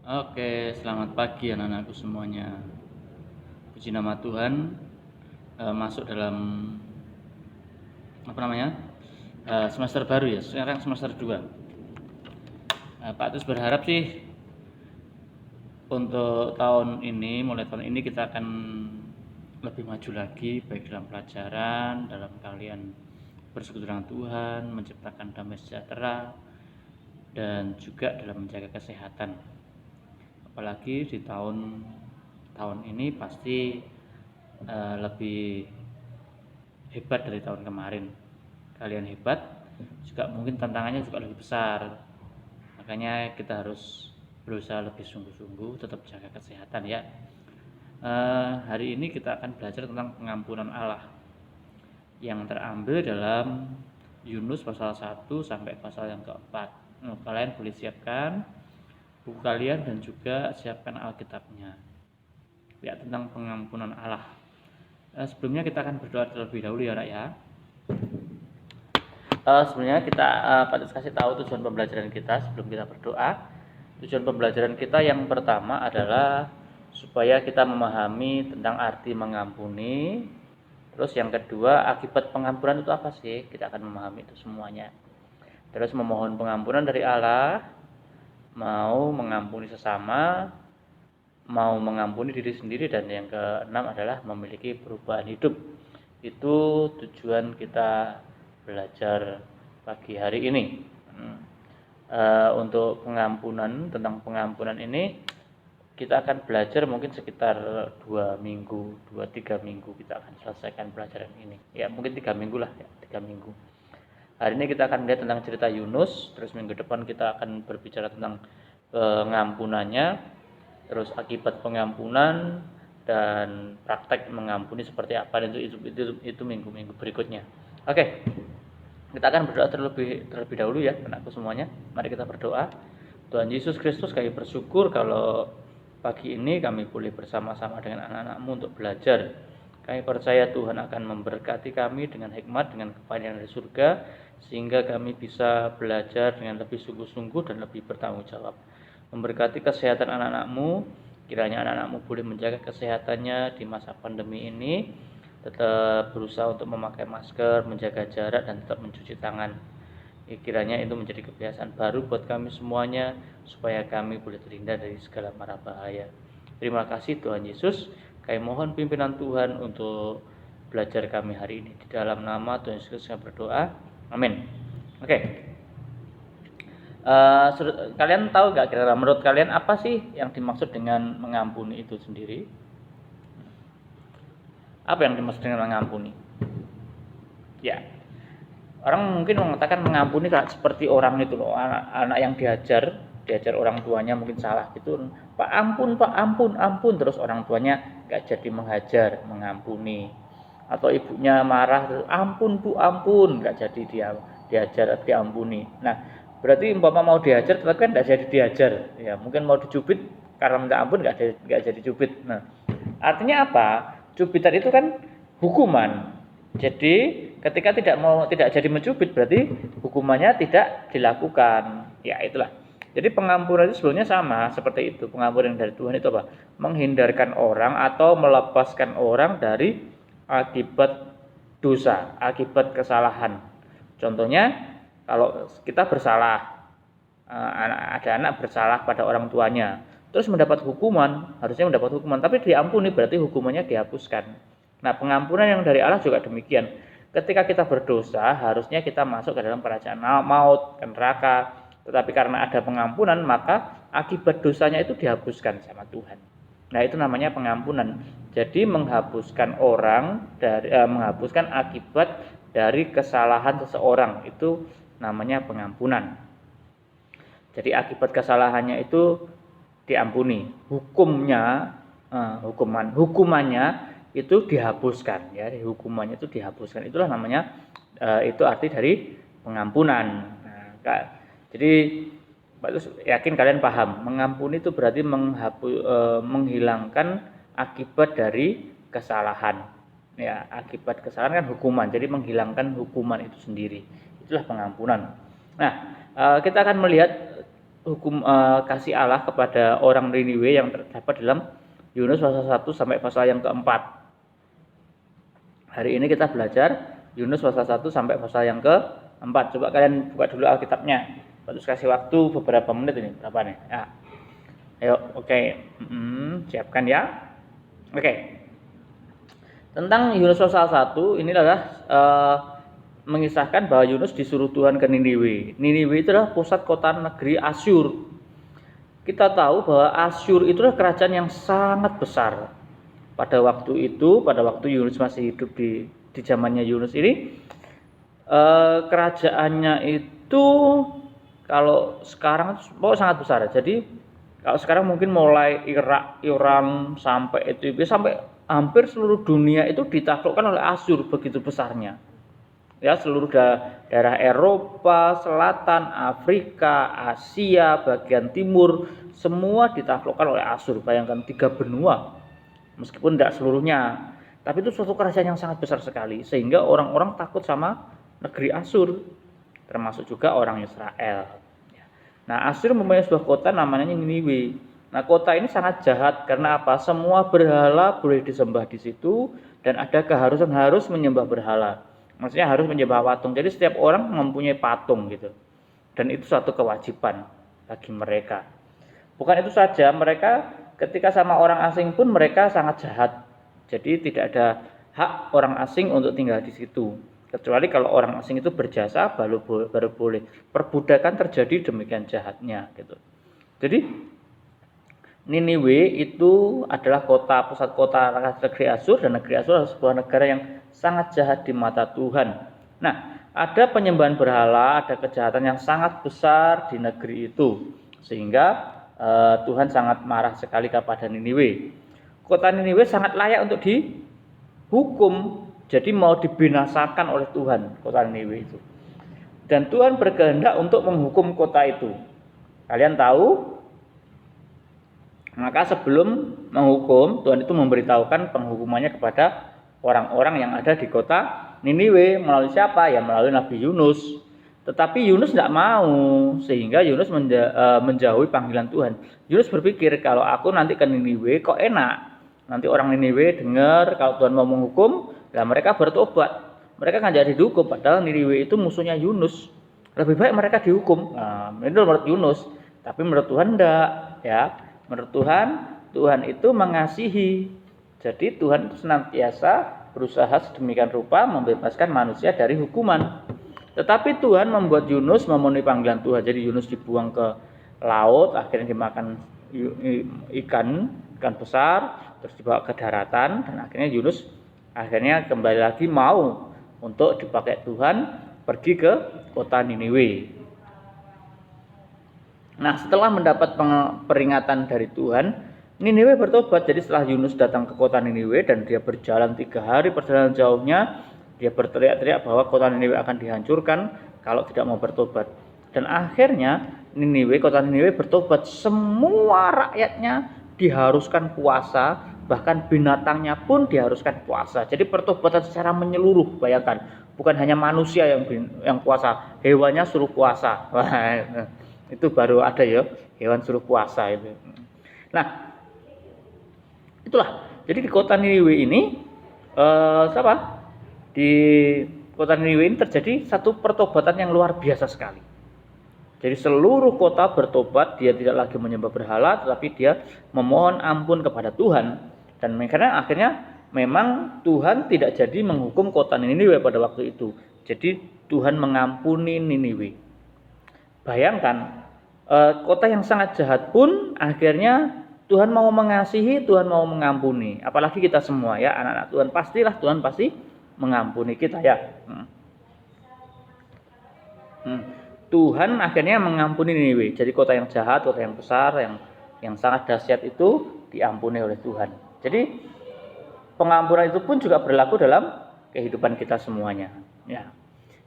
Oke, selamat pagi anak-anakku semuanya. Puji nama Tuhan, masuk dalam semester baru ya. Sekarang semester 2. Pak Tus berharap sih untuk mulai tahun ini kita akan lebih maju lagi, baik dalam pelajaran, dalam kalian bersekutu dengan Tuhan, menciptakan damai sejahtera, dan juga dalam menjaga kesehatan. Apalagi di tahun ini pasti lebih hebat dari tahun kemarin. Kalian hebat, juga mungkin tantangannya juga lebih besar. Makanya kita harus berusaha lebih sungguh-sungguh, tetap jaga kesehatan ya. Hari ini kita akan belajar tentang pengampunan Allah yang terambil dalam Yunus pasal 1 sampai pasal yang keempat. Kalian boleh siapkan buku kalian dan juga siapkan Alkitabnya. Ya, tentang pengampunan Allah. Sebelumnya kita akan berdoa terlebih dahulu ya, Rak ya. Sebenarnya kita patut kasih tahu tujuan pembelajaran kita sebelum kita berdoa. Tujuan pembelajaran kita yang pertama adalah supaya kita memahami tentang arti mengampuni. Terus yang kedua, akibat pengampunan itu apa sih? Kita akan memahami itu semuanya. Terus memohon pengampunan dari Allah, mau mengampuni sesama, mau mengampuni diri sendiri, dan yang keenam adalah memiliki perubahan hidup. Itu tujuan kita belajar pagi hari ini. Untuk tentang pengampunan ini kita akan belajar mungkin sekitar 2 minggu, 2-3 minggu kita akan selesaikan pelajaran ini. Ya mungkin 3 minggu lah ya, 3 minggu. Hari ini kita akan lihat tentang cerita Yunus, terus minggu depan kita akan berbicara tentang pengampunannya, terus akibat pengampunan, dan praktek mengampuni seperti apa, dan itu minggu-minggu berikutnya. Oke, kita akan berdoa terlebih dahulu ya anakku semuanya. Mari kita berdoa. Tuhan Yesus Kristus, kami bersyukur kalau pagi ini kami boleh bersama-sama dengan anak-anak-Mu untuk belajar. Kami percaya Tuhan akan memberkati kami dengan hikmat, dengan kepahitan dari surga, sehingga kami bisa belajar dengan lebih sungguh-sungguh dan lebih bertanggung jawab. Memberkati kesehatan anak-anak-Mu, kiranya anak-anak-Mu boleh menjaga kesehatannya di masa pandemi ini, tetap berusaha untuk memakai masker, menjaga jarak, dan tetap mencuci tangan. Kiranya itu menjadi kebiasaan baru buat kami semuanya, supaya kami boleh terhindar dari segala mara bahaya. Terima kasih Tuhan Yesus. Kami mohon pimpinan Tuhan untuk belajar kami hari ini. Di dalam nama Tuhan Yesus kami berdoa. Amin. Oke. Kalian tahu gak kira-kira menurut kalian apa sih yang dimaksud dengan mengampuni itu sendiri? Apa yang dimaksud dengan mengampuni? Ya, orang mungkin mengatakan mengampuni seperti orang itu loh, anak yang diajar orang tuanya mungkin salah gitu, Pak ampun, ampun, terus orang tuanya nggak jadi menghajar, mengampuni. Atau ibunya marah, ampun Bu, ampun, nggak jadi dia diajar, diampuni. Nah, berarti umpama mau diajar tetapi kan nggak jadi diajar, ya mungkin mau dicubit karena minta ampun nggak jadi cubit. Nah, artinya apa? Cubitan itu kan hukuman. Jadi ketika tidak jadi mencubit berarti hukumannya tidak dilakukan. Ya itulah. Jadi pengampunan itu sebetulnya sama seperti itu. Pengampunan dari Tuhan itu apa? Menghindarkan orang atau melepaskan orang dari akibat dosa, akibat kesalahan. Contohnya kalau kita bersalah, ada anak bersalah pada orang tuanya, terus mendapat hukuman, harusnya mendapat hukuman, tapi diampuni berarti hukumannya dihapuskan. Nah, pengampunan yang dari Allah juga demikian. Ketika kita berdosa, harusnya kita masuk ke dalam kerajaan maut, ke neraka. Tetapi karena ada pengampunan, maka akibat dosanya itu dihapuskan sama Tuhan. Nah, itu namanya pengampunan. Jadi menghapuskan menghapuskan akibat dari kesalahan seseorang, itu namanya pengampunan. Jadi akibat kesalahannya itu diampuni, hukumannya itu dihapuskan, ya, hukumannya itu dihapuskan. Itulah namanya, itu arti dari pengampunan. Nah, jadi Pak itu yakin kalian paham, mengampuni itu berarti menghilangkan akibat dari kesalahan. Ya, akibat kesalahan kan hukuman, jadi menghilangkan hukuman itu sendiri. Itulah pengampunan. Nah, kita akan melihat kasih Allah kepada orang Niniwe yang terdapat dalam Yunus pasal 1 sampai pasal yang keempat. Hari ini kita belajar Yunus pasal 1 sampai pasal yang keempat. Coba kalian buka dulu Alkitabnya. Terus kasih waktu beberapa menit ini. Berapa nih? Ya. Ayo, oke. Siapkan ya. Oke. Tentang Yunus pasal 1 ini adalah mengisahkan bahwa Yunus disuruh Tuhan ke Niniwe. Niniwe itu adalah pusat kota negeri Asyur. Kita tahu bahwa Asyur itu adalah kerajaan yang sangat besar. Pada waktu itu, pada waktu Yunus masih hidup di zamannya Yunus ini, kerajaannya itu kalau sekarang sangat besar. Jadi kalau sekarang mungkin mulai Irak, Iran sampai Ethiopia sampai hampir seluruh dunia itu ditaklukkan oleh Asyur, begitu besarnya. Ya, seluruh daerah Eropa, Selatan, Afrika, Asia, bagian timur, semua ditaklukkan oleh Asyur. Bayangkan 3 benua, meskipun tidak seluruhnya. Tapi itu suatu kerajaan yang sangat besar sekali, sehingga orang-orang takut sama negeri Asyur, termasuk juga orang Israel. Nah, Asyur mempunyai sebuah kota namanya Niniwe. Nah, kota ini sangat jahat, karena apa? Semua berhala boleh disembah di situ, dan ada keharusan harus menyembah berhala. Maksudnya harus menyembah patung. Jadi setiap orang mempunyai patung gitu. Dan itu suatu kewajiban bagi mereka. Bukan itu saja, mereka ketika sama orang asing pun mereka sangat jahat. Jadi tidak ada hak orang asing untuk tinggal di situ. Kecuali kalau orang asing itu berjasa baru boleh. Perbudakan terjadi demikian jahatnya gitu. Jadi Niniwe itu adalah pusat kota negeri Asyur, dan negeri Asyur adalah sebuah negara yang sangat jahat di mata Tuhan. Nah, ada penyembahan berhala, ada kejahatan yang sangat besar di negeri itu, sehingga Tuhan sangat marah sekali kepada Niniwe. Kota Niniwe sangat layak untuk dihukum, jadi mau dibinasakan oleh Tuhan kota Niniwe itu. Dan Tuhan berkehendak untuk menghukum kota itu. Kalian tahu? Maka sebelum menghukum, Tuhan itu memberitahukan penghukumannya kepada orang-orang yang ada di kota Niniwe. Melalui siapa? Ya melalui Nabi Yunus. Tetapi Yunus tidak mau, sehingga Yunus menjauhi panggilan Tuhan. Yunus berpikir, kalau aku nanti ke Niniwe kok enak. Nanti orang Niniwe dengar kalau Tuhan mau menghukum, dan mereka bertobat. Mereka kan jadi dihukum, padahal Niniwe itu musuhnya Yunus. Lebih baik mereka dihukum. Nah, itu menurut Yunus. Tapi menurut Tuhan enggak, ya. Menurut Tuhan, Tuhan itu mengasihi. Jadi Tuhan itu senantiasa berusaha sedemikian rupa membebaskan manusia dari hukuman. Tetapi Tuhan membuat Yunus memenuhi panggilan Tuhan. Jadi Yunus dibuang ke laut, akhirnya dimakan ikan besar, terus dibawa ke daratan, dan akhirnya Yunus kembali lagi mau untuk dipakai Tuhan pergi ke kota Niniwe. Nah, setelah mendapat peringatan dari Tuhan, Niniwe bertobat. Jadi setelah Yunus datang ke kota Niniwe dan dia berjalan 3 hari perjalanan jauhnya, dia berteriak-teriak bahwa kota Niniwe akan dihancurkan kalau tidak mau bertobat. Dan akhirnya kota Niniwe bertobat. Semua rakyatnya diharuskan puasa, bahkan binatangnya pun diharuskan puasa. Jadi pertobatan secara menyeluruh, bayangkan. Bukan hanya manusia yang puasa, hewannya suruh puasa. Wah, itu baru ada ya, hewan suruh puasa itu. Nah, itulah. Jadi di kota Niniwe ini di kota Niniwe ini terjadi satu pertobatan yang luar biasa sekali. Jadi seluruh kota bertobat, dia tidak lagi menyembah berhala, tetapi dia memohon ampun kepada Tuhan. Dan karena akhirnya memang Tuhan tidak jadi menghukum kota Niniwe pada waktu itu. Jadi Tuhan mengampuni Niniwe. Bayangkan, kota yang sangat jahat pun akhirnya Tuhan mau mengasihi, Tuhan mau mengampuni. Apalagi kita semua ya, anak-anak Tuhan, Tuhan pasti mengampuni kita ya. Tuhan akhirnya mengampuni Niniwe. Jadi kota yang jahat, kota yang besar, yang sangat dahsyat itu diampuni oleh Tuhan. Jadi pengampunan itu pun juga berlaku dalam kehidupan kita semuanya. Ya,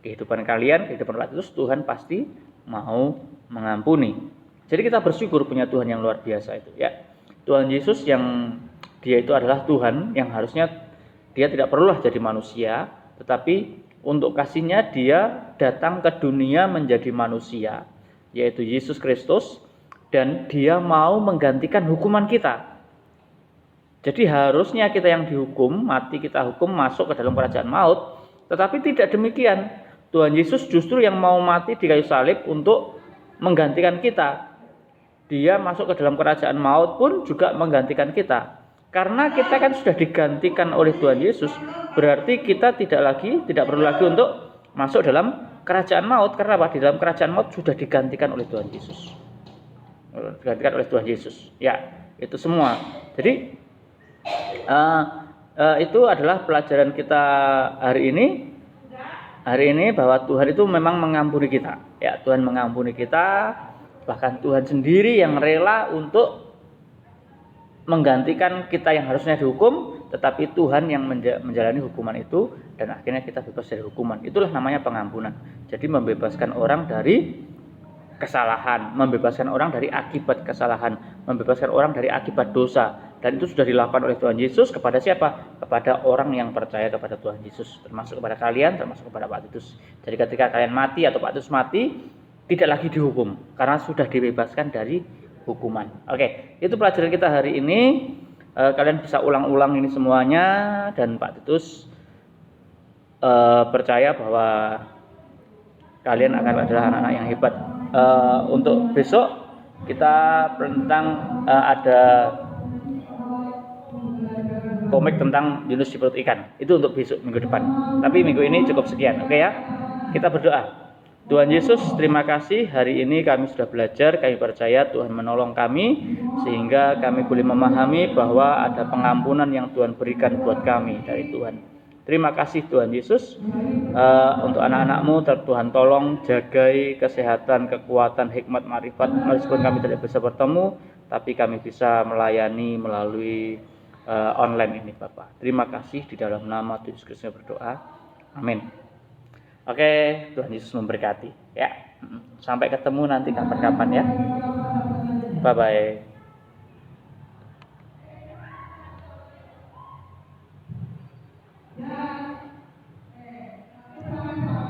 kehidupan kalian, kehidupan rakyat itu Tuhan pasti mau mengampuni. Jadi kita bersyukur punya Tuhan yang luar biasa itu ya. Tuhan Yesus yang dia itu adalah Tuhan yang harusnya dia tidak perlulah jadi manusia, tetapi untuk kasihnya dia datang ke dunia menjadi manusia, yaitu Yesus Kristus. dan dia mau menggantikan hukuman kita. Jadi harusnya kita yang dihukum, mati kita hukum, masuk ke dalam kerajaan maut. Tetapi tidak demikian. Tuhan Yesus justru yang mau mati di kayu salib untuk menggantikan kita. Dia masuk ke dalam kerajaan maut pun juga menggantikan kita. Karena kita kan sudah digantikan oleh Tuhan Yesus, berarti kita tidak perlu lagi untuk masuk dalam kerajaan maut. Karena apa? Di dalam kerajaan maut sudah digantikan oleh Tuhan Yesus. Digantikan oleh Tuhan Yesus. Ya, itu semua. Jadi itu adalah pelajaran kita hari ini bahwa Tuhan itu memang mengampuni kita. Ya, Tuhan mengampuni kita, bahkan Tuhan sendiri yang rela untuk menggantikan kita yang harusnya dihukum, tetapi Tuhan yang menjalani hukuman itu dan akhirnya kita bebas dari hukuman. Itulah namanya pengampunan. Jadi membebaskan orang dari kesalahan, membebaskan orang dari akibat kesalahan, membebaskan orang dari akibat dosa. Dan itu sudah dilakukan oleh Tuhan Yesus kepada siapa? Kepada orang yang percaya kepada Tuhan Yesus, termasuk kepada kalian, termasuk kepada Pak Titus. Jadi ketika kalian mati atau Pak Titus mati, tidak lagi dihukum karena sudah dibebaskan dari hukuman. Oke, itu pelajaran kita hari ini. Kalian bisa ulang-ulang ini semuanya dan Pak Titus percaya bahwa kalian akan adalah anak-anak yang hebat. Untuk besok kita tentang ada komik tentang Yunus di perut ikan. Itu untuk besok minggu depan. Tapi minggu ini cukup sekian. Oke ya. Kita berdoa. Tuhan Yesus, terima kasih hari ini kami sudah belajar, kami percaya Tuhan menolong kami sehingga kami boleh memahami bahwa ada pengampunan yang Tuhan berikan buat kami dari Tuhan. Terima kasih Tuhan Yesus. Untuk anak-anak-Mu Tuhan tolong jagai kesehatan, kekuatan, hikmat, marifat meskipun kami tidak bisa bertemu, tapi kami bisa melayani melalui online ini Bapak. Terima kasih di dalam nama Tuhan Yesus Kristus berdoa. Amin. Oke, Tuhan Yesus memberkati ya. Sampai ketemu nanti kapan-kapan ya. Bye bye.